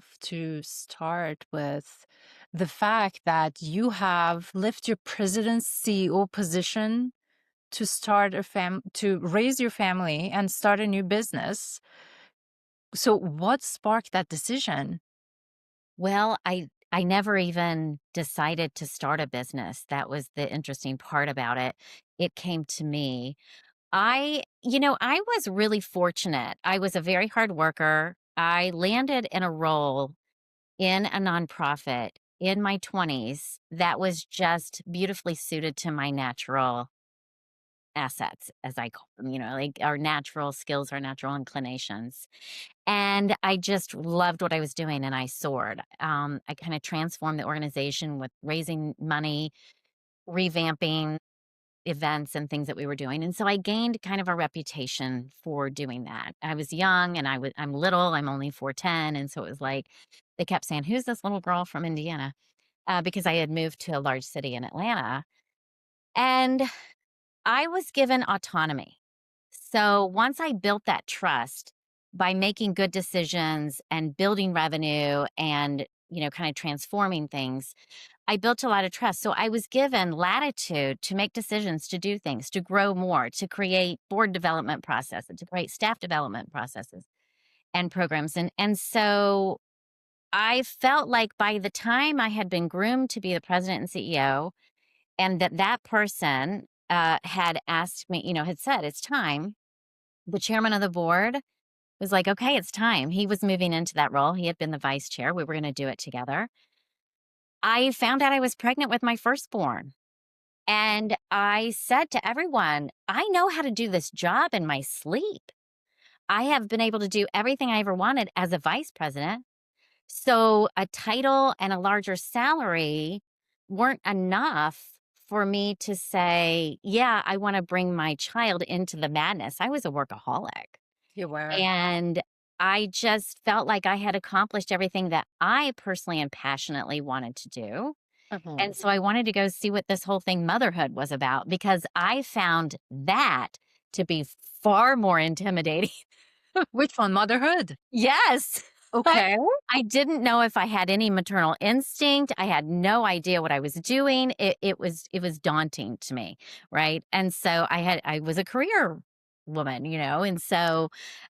tough to start with the fact that you have left your president's CEO position to start to raise your family and start a new business. So what sparked that decision? Well, I never even decided to start a business. That was the interesting part about it. It came to me. I was really fortunate. I was a very hard worker. I landed in a role in a nonprofit in my 20s that was just beautifully suited to my natural assets, as I call them, like our natural skills, our natural inclinations. And I just loved what I was doing and I soared. I kind of transformed the organization with raising money, revamping events and things that we were doing. And so I gained kind of a reputation for doing that. I was young and I'm little, I'm only 4'10". And so it was like they kept saying, "Who's this little girl from Indiana?" Because I had moved to a large city in Atlanta. And I was given autonomy. So once I built that trust by making good decisions and building revenue and, kind of transforming things, I built a lot of trust. So I was given latitude to make decisions, to do things, to grow more, to create board development processes, to create staff development processes and programs. And so I felt like by the time I had been groomed to be the president and CEO, and that person had asked me, had said, "It's time." The chairman of the board was like, "Okay, it's time." He was moving into that role. He had been the vice chair. We were going to do it together. I found out I was pregnant with my firstborn. And I said to everyone, "I know how to do this job in my sleep. I have been able to do everything I ever wanted as a vice president. So a title and a larger salary weren't enough for me to say, yeah, I want to bring my child into the madness." I was a workaholic. You were. And I just felt like I had accomplished everything that I personally and passionately wanted to do. Mhm. And so I wanted to go see what this whole thing motherhood was about because I found that to be far more intimidating. Which one? Motherhood? Yes. I Okay. I didn't know if I had any maternal instinct. I had no idea what I was doing. It was daunting to me, right? And so I was a career woman, and so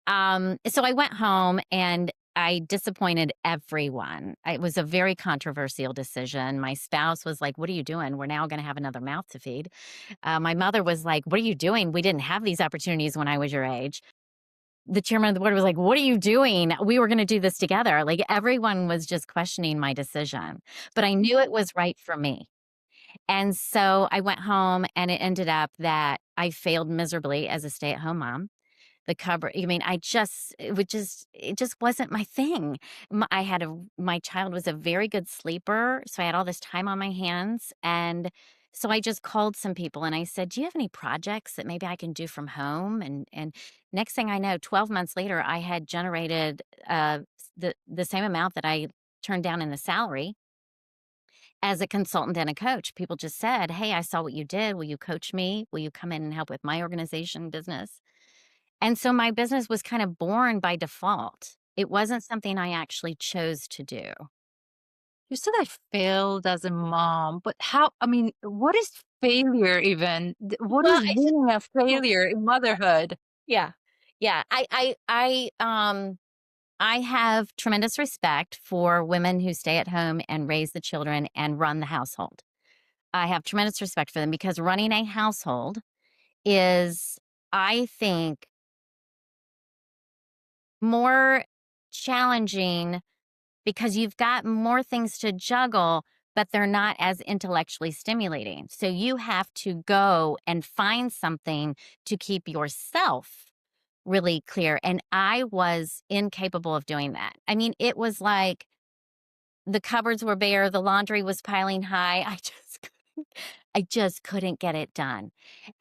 I went home and I disappointed everyone. It was a very controversial decision. My spouse was like, "What are you doing? We're now going to have another mouth to feed." My mother was like, "What are you doing? We didn't have these opportunities when I was your age." The chairman of the board was like, "What are you doing? We were gonna do this together." Like, everyone was just questioning my decision, but I knew it was right for me. And so I went home and it ended up that I failed miserably as a stay-at-home mom. I mean, it just wasn't my thing. My child was a very good sleeper, so I had all this time on my hands, and so I just called some people and I said, "Do you have any projects that maybe I can do from home?" And next thing I know, 12 months later, I had generated, the same amount that I turned down in the salary as a consultant and a coach. People just said, "Hey, I saw what you did. Will you coach me? Will you come in and help with my organization business?" And so my business was kind of born by default. It wasn't something I actually chose to do. You said I failed as a mom, but how, I mean, what is failure even? What Well, is being a failure in motherhood? yeah. Yeah. I have tremendous respect for women who stay at home and raise the children and run the household. I have tremendous respect for them because running a household is, I think, more challenging because you've got more things to juggle, but they're not as intellectually stimulating. So you have to go and find something to keep yourself really clear. And I was incapable of doing that. I mean, it was like the cupboards were bare, the laundry was piling high. I just couldn't get it done.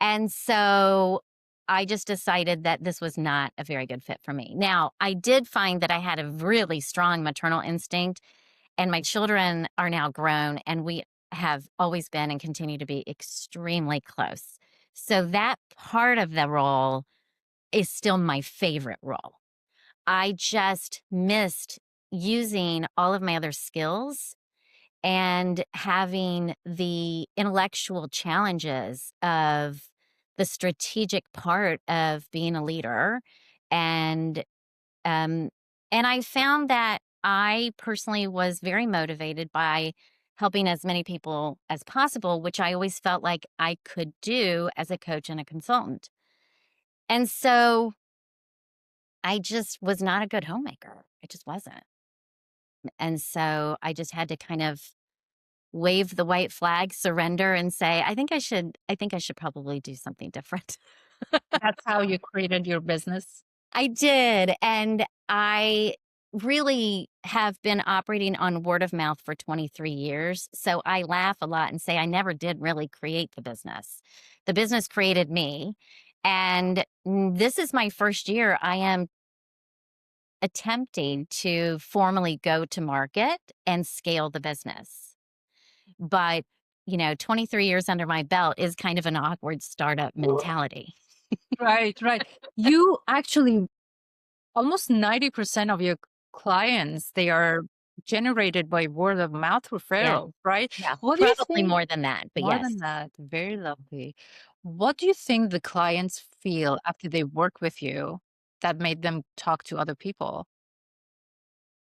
And so I just decided that this was not a very good fit for me. Now, I did find that I had a really strong maternal instinct, and my children are now grown, and we have always been and continue to be extremely close. So that part of the role is still my favorite role. I just missed, using all of my other skills and having the intellectual challenges of the strategic part of being a leader. And um and I found that I personally was very motivated by helping as many people as possible, which I always felt like I could do as a coach and a consultant. And so I just was not a good homemaker. I just wasn't. And so I just had to kind of wave the white flag, surrender, and say, I think I should probably do something different." That's how you created your business? I did, and I really have been operating on word of mouth for 23 years, so I laugh a lot and say I never did really create the business. The business created me, and this is my first year I am attempting to formally go to market and scale the business. But, 23 years under my belt is kind of an awkward startup mentality. Right, right. You actually almost 90% of your clients, they are generated by word of mouth Yeah, referral, right? yeah, What do you probably think? more than that, but More yes. than that, very lovely. What do you think the clients feel after they work with you that made them talk to other people?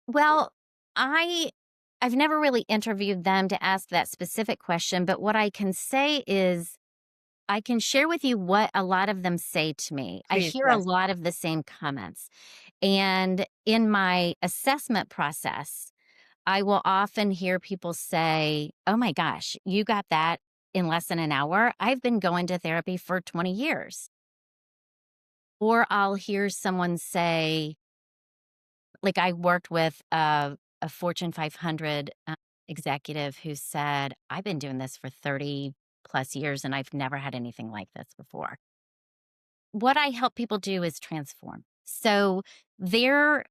Well, I I've never really interviewed them to ask that specific question, but what I can say is I can share with you what a lot of them say to me. I Please, hear a yes. lot of the same comments. And in my assessment process, I will often hear people say, "Oh my gosh, you got that in less than an hour? I've been going to therapy for 20 years." Or I'll hear someone say, like, I worked with a Fortune 500 executive who said, "I've been doing this for 30 plus years and I've never had anything like this before." What I help people do is transform. So their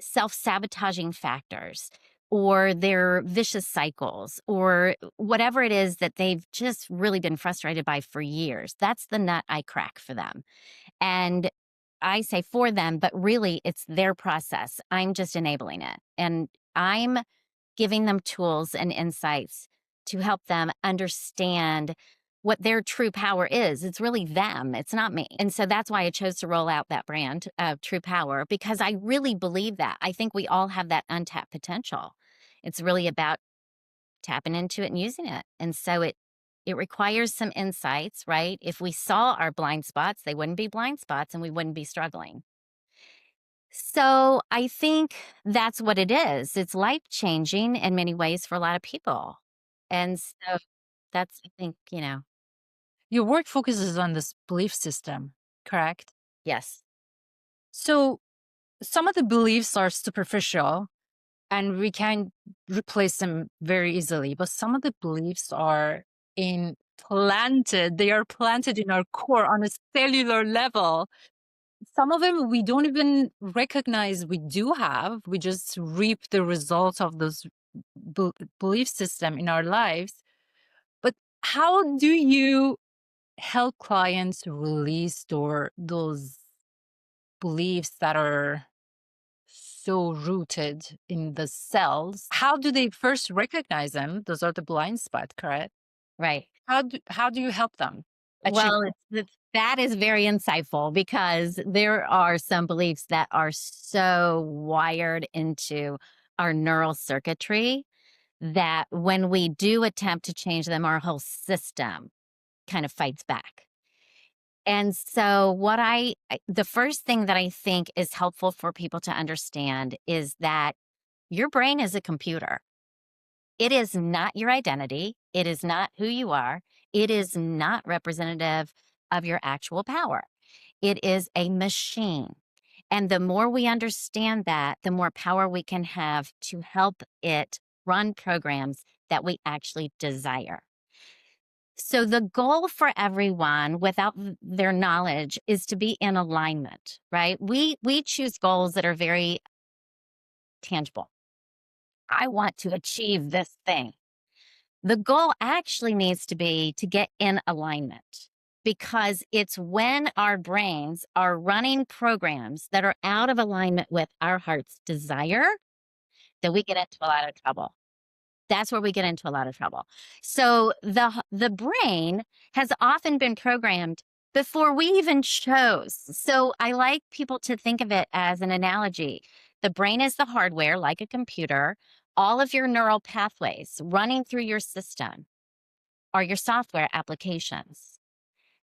self sabotaging factors or their vicious cycles or whatever it is that they've just really been frustrated by for years, that's the nut I crack for them. And I say for them, but really it's their process. I'm just enabling it. And I'm giving them tools and insights to help them understand what their true power is. It's really them, it's not me. And so that's why I chose to roll out that brand, True Power, because I really believe that. I think we all have that untapped potential. It's really about tapping into it and using it. And so it requires some insights, right? If we saw our blind spots, they wouldn't be blind spots and we wouldn't be struggling. So I think that's what it is. It's life changing in many ways for a lot of people. And so that's, I think, Your work focuses on this belief system, correct? yes, So some of the beliefs are superficial and we can replace them very easily, but some of the beliefs are they are planted in our core on a cellular level. Some of them we don't even recognize we do have. We just reap the results of those belief system in our lives. But how do you help clients release those beliefs that are so rooted in the cells? How do they first recognize them? Those are the blind spot, correct? right. How do you help them achieve Well, that is very insightful because there are some beliefs that are so wired into our neural circuitry that when we do attempt to change them, our whole system kind of fights back. And so, the first thing that I think is helpful for people to understand is that your brain is a computer. It is not your identity. It is not who you are. It is not representative of your actual power. It is a machine. And the more we understand that, the more power we can have to help it run programs that we actually desire. So, the goal for everyone without their knowledge is to be in alignment, right? We choose goals that are very tangible. I want to achieve this thing. The goal actually needs to be to get in alignment because it's when our brains are running programs that are out of alignment with our heart's desire then we get into a lot of trouble. That's where we get into a lot of trouble. So the brain has often been programmed before we even chose. So I like people to think of it as an analogy. The brain is the hardware, like a computer. All of your neural pathways running through your system are your software applications.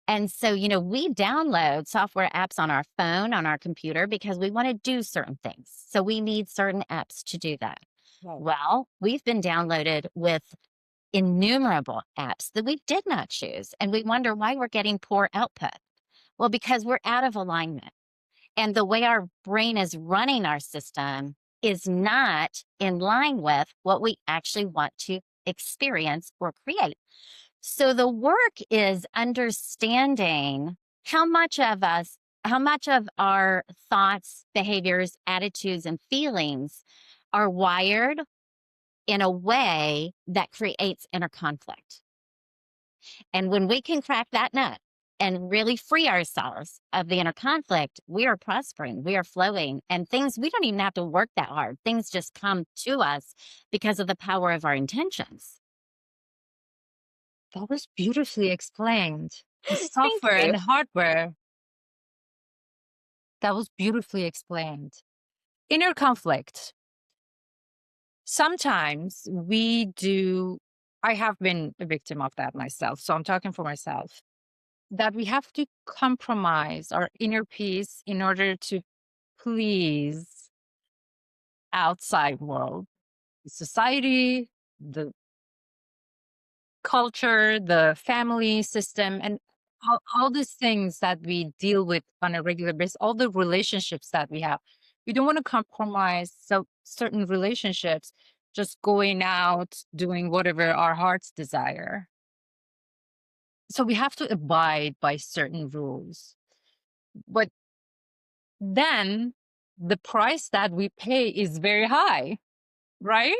And so, we download software apps on our phone, on our computer, because we want to do certain things. So we need certain apps to do that. Right. Well, we've been downloaded with innumerable apps that we did not choose, and we wonder why we're getting poor output. Well, because we're out of alignment. And the way our brain is running our system is not in line with what we actually want to experience or create. So the work is understanding how much of our thoughts, behaviors, attitudes, and feelings are wired in a way that creates inner conflict. And when we can crack that nut and really free ourselves of the inner conflict, we are prospering, we are flowing, and things, we don't even have to work that hard. Things just come to us because of the power of our intentions. That was beautifully explained. The Thank software and you. the hardware, that was beautifully explained. Inner conflict. Sometimes I have been a victim of that myself, so I'm talking for myself, that we have to compromise our inner peace in order to please outside world, the society, the culture, the family system, and all these things that we deal with on a regular basis, all the relationships that we have. We don't want to compromise certain relationships, just going out, doing whatever our hearts desire. So we have to abide by certain rules. But then the price that we pay is very high, right?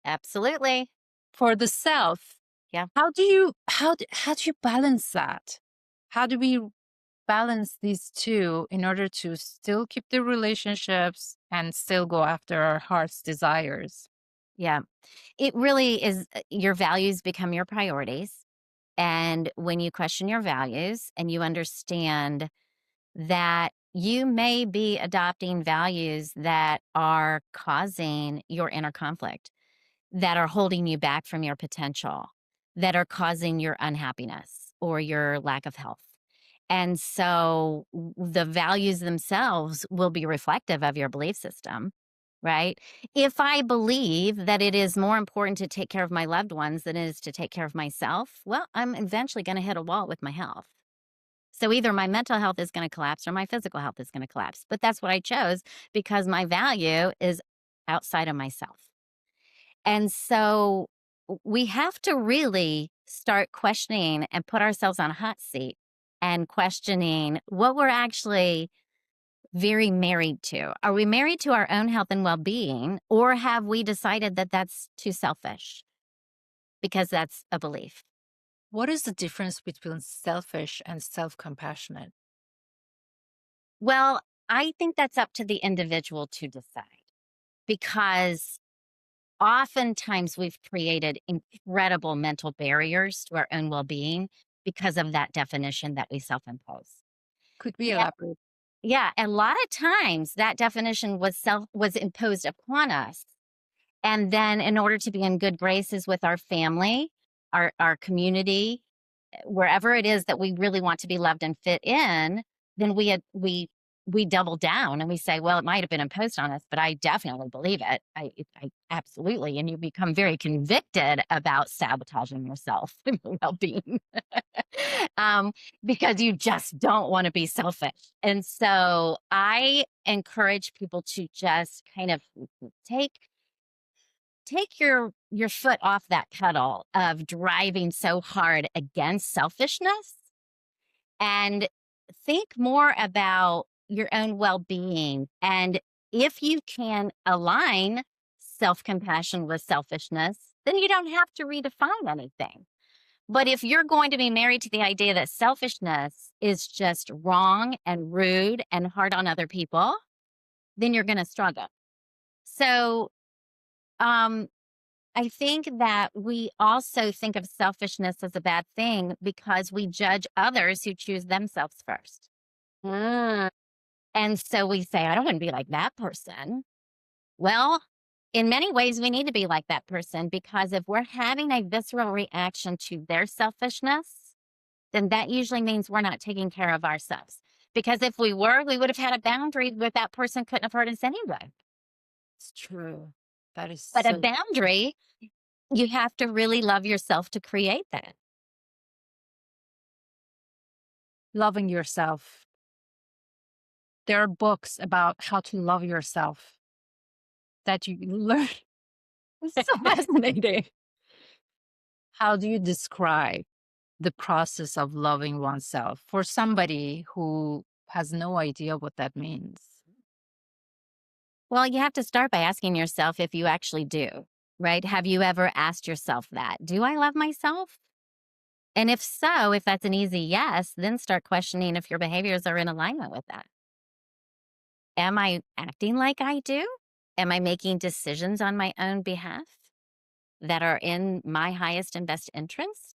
Absolutely. For the self. Yeah. How do you balance that? How do we balance these two in order to still keep the relationships and still go after our heart's desires? Yeah. It really is, your values become your priorities. And when you question your values and you understand that you may be adopting values that are causing your inner conflict, that are holding you back from your potential, that are causing your unhappiness or your lack of health. And so the values themselves will be reflective of your belief system, right? If I believe that it is more important to take care of my loved ones than it is to take care of myself, well, I'm eventually going to hit a wall with my health. So either my mental health is going to collapse or my physical health is going to collapse. But that's what I chose because my value is outside of myself. And so we have to really start questioning and put ourselves on a hot seat and questioning what we're actually very married to. Are we married to our own health and well being, or have we decided that that's too selfish? Because that's a belief. What is the difference between selfish and self-compassionate? Well, I think that's up to the individual to decide because oftentimes we've created incredible mental barriers to our own well being because of that definition that we self impose. Could we elaborate? Yeah, a lot of times that definition was imposed upon us. And then in order to be in good graces with our family, our community, wherever it is that we really want to be loved and fit in, then we double down and we say, well, it might have been imposed on us, but I definitely believe it. I absolutely. And you become very convicted about sabotaging yourself and your well-being. um, because you just don't want to be selfish. And so I encourage people to just kind of take your foot off that pedal of driving so hard against selfishness and think more about your own well-being. And if you can align self-compassion with selfishness, then you don't have to redefine anything. But if you're going to be married to the idea that selfishness is just wrong and rude and hard on other people, then you're going to struggle. So Um, I think that we also think of selfishness as a bad thing because we judge others who choose themselves first. Mm. And so we say, I don't want to be like that person. Well, in many ways, we need to be like that person because if we're having a visceral reaction to their selfishness, then that usually means we're not taking care of ourselves. Because if we were, we would have had a boundary where that person couldn't have hurt us anyway. It's true. That is But a so boundary, you have to really love yourself to create that. loving yourself. There are books about how to love yourself that you learn. It's so fascinating. How do you describe the process of loving oneself for somebody who has no idea what that means? Well, you have to start by asking yourself if you actually do, right? Have you ever asked yourself that? Do I love myself? And if so, if that's an easy yes, then start questioning if your behaviors are in alignment with that. Am I acting like I do? Am I making decisions on my own behalf that are in my highest and best interest?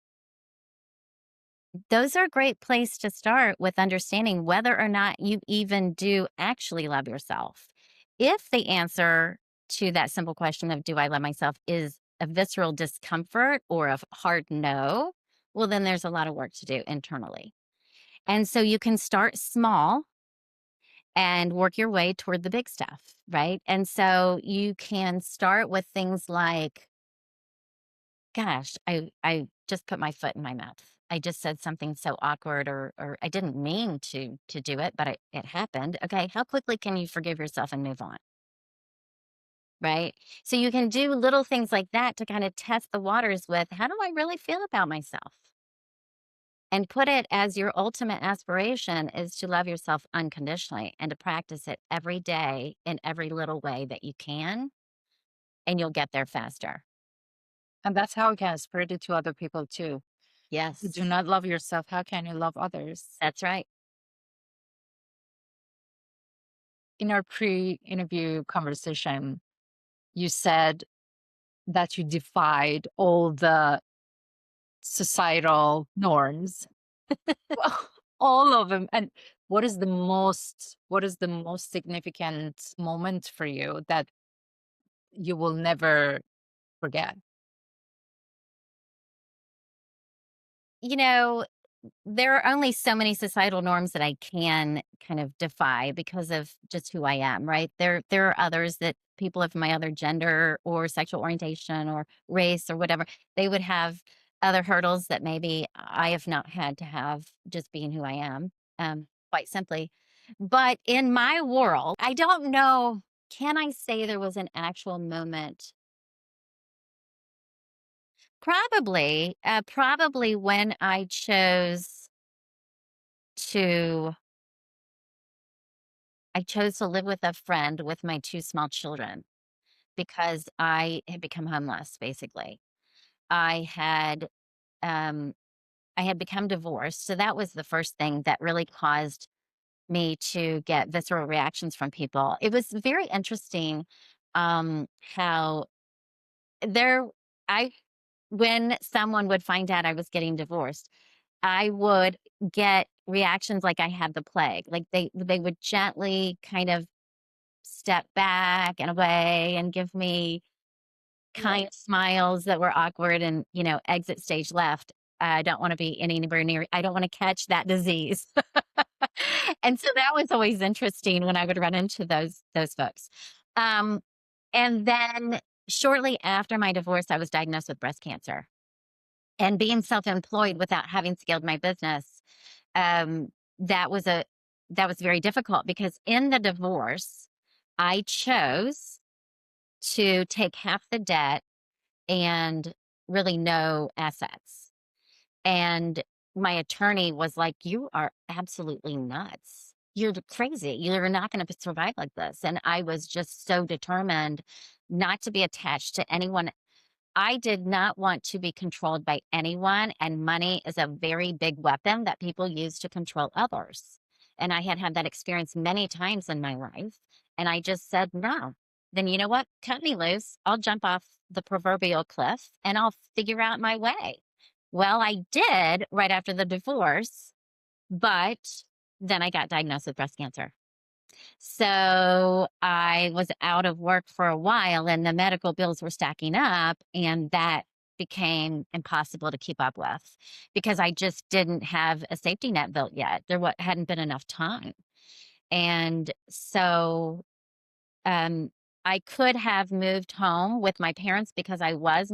Those are a great place to start with understanding whether or not you even do actually love yourself. If the answer to that simple question of do I love myself is a visceral discomfort or a hard no, well, then there's a lot of work to do internally. And so you can start small and work your way toward the big stuff, right? And so you can start with things like, gosh, I just put my foot in my mouth. I just said something so awkward or I didn't mean to do it, but it happened. Okay, how quickly can you forgive yourself and move on? Right? So you can do little things like that to kind of test the waters with how do I really feel about myself? And put it as your ultimate aspiration is to love yourself unconditionally and to practice it every day in every little way that you can, and you'll get there faster. And that's how you can spread it to other people too. You do Yes, not love yourself. How can you love others? that's right. In our pre interview conversation, you said that you defied all the societal norms. Well, all of them. And what is the most significant moment for you that you will never forget? You know, there are only so many societal norms that I can kind of defy because of just who I am, right? There are others that people of my other gender or sexual orientation or race or whatever, they would have other hurdles that maybe I have not had to have just being who I am, quite simply. But in my world, I don't know, can I say there was an actual moment? Probably when to I chose to live with a friend with my 2 small children because I had become homeless, basically. I had, um, I had become divorced, so that was the first thing that really caused me to get visceral reactions from people. It was very interesting, how there I when someone would find out I was getting divorced, I would get reactions like I had the plague, like they would gently kind of step back and away and give me kind smiles that were awkward and, exit stage left. I don't wanna be anywhere near I don't wanna catch that disease. And so that was always interesting when I would run into those folks. Um, and then shortly after my divorce, I was diagnosed with breast cancer. And being self-employed without having scaled my business, um, that was a that was very difficult because in the divorce, I chose to take half the debt and really no assets. And my attorney was like, "You are absolutely nuts. You're crazy. You're not going to survive like this." And I was just so determined not to be attached to anyone. I did not want to be controlled by anyone, and money is a very big weapon that people use to control others. And I had had that experience many times in my life, and I just said no. then you know what? Cut me loose. I'll jump off the proverbial cliff and I'll figure out my way. Well, I did right after the divorce, but then I got diagnosed with breast cancer. So I was out of work for a while and the medical bills were stacking up, and that became impossible to keep up with because I just didn't have a safety net built yet. Hadn't been enough time. And so um, I could have moved home with my parents because I was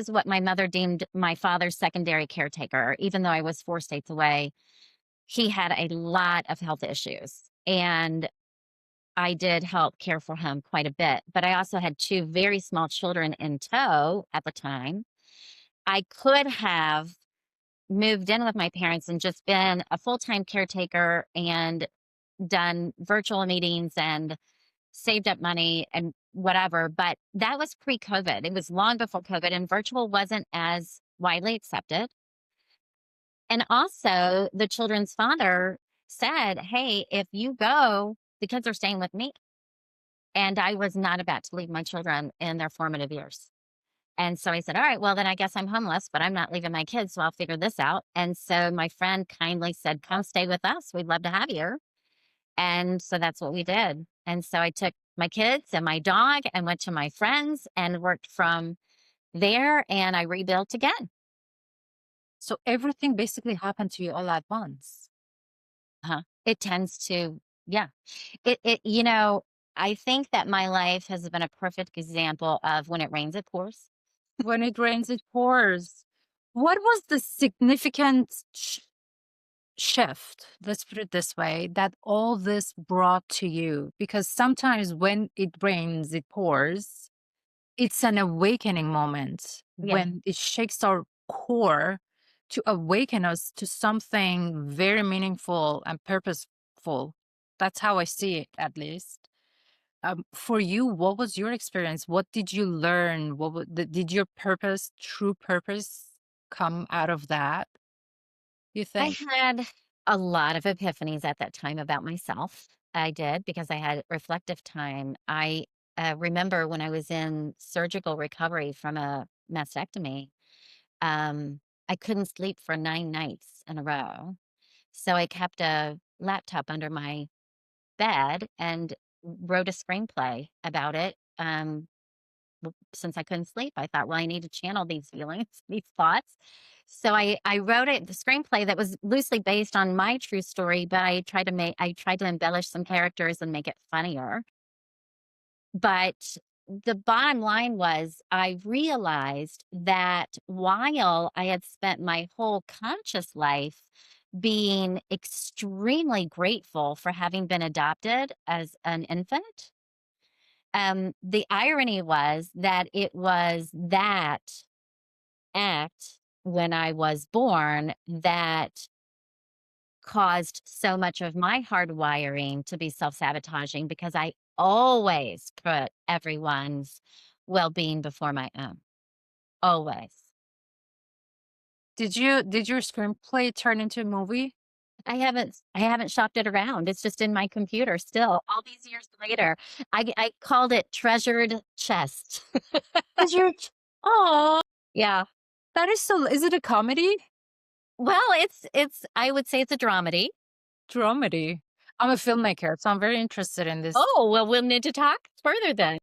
what my mother deemed my father's secondary caretaker, even though I was 4 states away. He had a lot of health issues, and I did help care for him quite a bit, but I also had 2 very small children in tow at the time. I could have moved in with my parents and just been a full-time caretaker and done virtual meetings and saved up money and whatever, but that was pre-COVID. It was long before COVID, and virtual wasn't as widely accepted. And also, the children's father said, "Hey, if you go, the kids are staying with me." And I was not about to leave my children in their formative years. And so I said, "All right, well, then I guess I'm homeless, but I'm not leaving my kids, so I'll figure this out." And so my friend kindly said, "Come stay with us. We'd love to have you." And so that's what we did. And so I took my kids and my dog and went to my friends and worked from there, and I rebuilt again. So everything basically happened to you all at once. It tends to, yeah. It, I think that my life has been a perfect example of when it rains, it pours. When it rains, it pours. What was the significant shift, let's put it this way, that all this brought to you? Because sometimes when it rains, it pours. It's an awakening moment Yeah. when it shakes our core to awaken us to something very meaningful and purposeful. That's how I see it, at least. For you, what was your experience? What did you learn? Did your purpose, true purpose, come out of that, you I think? had a lot of epiphanies at that time about myself. I did because I had reflective time. I remember when I was in surgical recovery from a mastectomy, um, I couldn't sleep for 9 nights in a row. So I kept a laptop under my bed and wrote a screenplay about it. Since I couldn't sleep, I thought, well, I need to channel these feelings, these thoughts. So I wrote the screenplay that was loosely based on my true story, but I tried to embellish some characters and make it funnier. But the bottom line was I realized that while I had spent my whole conscious life being extremely grateful for having been adopted as an infant, the irony was that it was that act when I was born that caused so much of my hardwiring to be self-sabotaging because I always put everyone's well-being before my own. Always. Did your screenplay turn into a movie? I haven't shopped it around. It's just in my computer still all these years later. I called it treasured chest. Did you? Oh, Yeah. that is so. Is it a comedy? Well, it's I would say it's a dramedy. Dramedy. I'm a filmmaker, so I'm very interested in this. Oh, well, we'll need to talk further then.